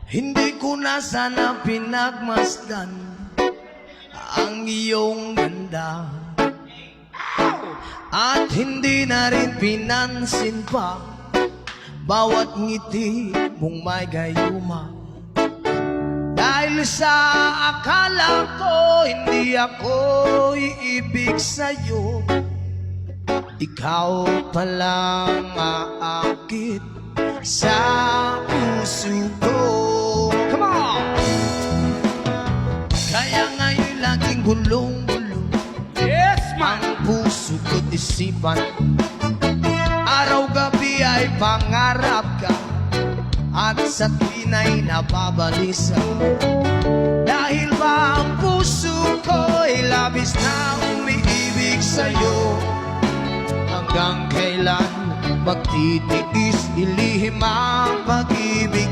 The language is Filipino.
Hindi ko na sana pinagmasdan ang iyong ganda, at hindi na rin pinansin pa bawat ngiti mong may gayuma. Dahil sa akala ko hindi ako iibig sa'yo, ikaw palang aakit sa puso ko. Come on! Kaya ngayon laging gulong-gulong, yes, man, ang puso ko't isipan. Araw-gabi ay pangarap ka, at sa tuwin ay nababalisa. Dahil ba ang puso ko'y labis na umiibig sa'yo? Hanggang kailan magtitiis, ilihim ang pag-ibig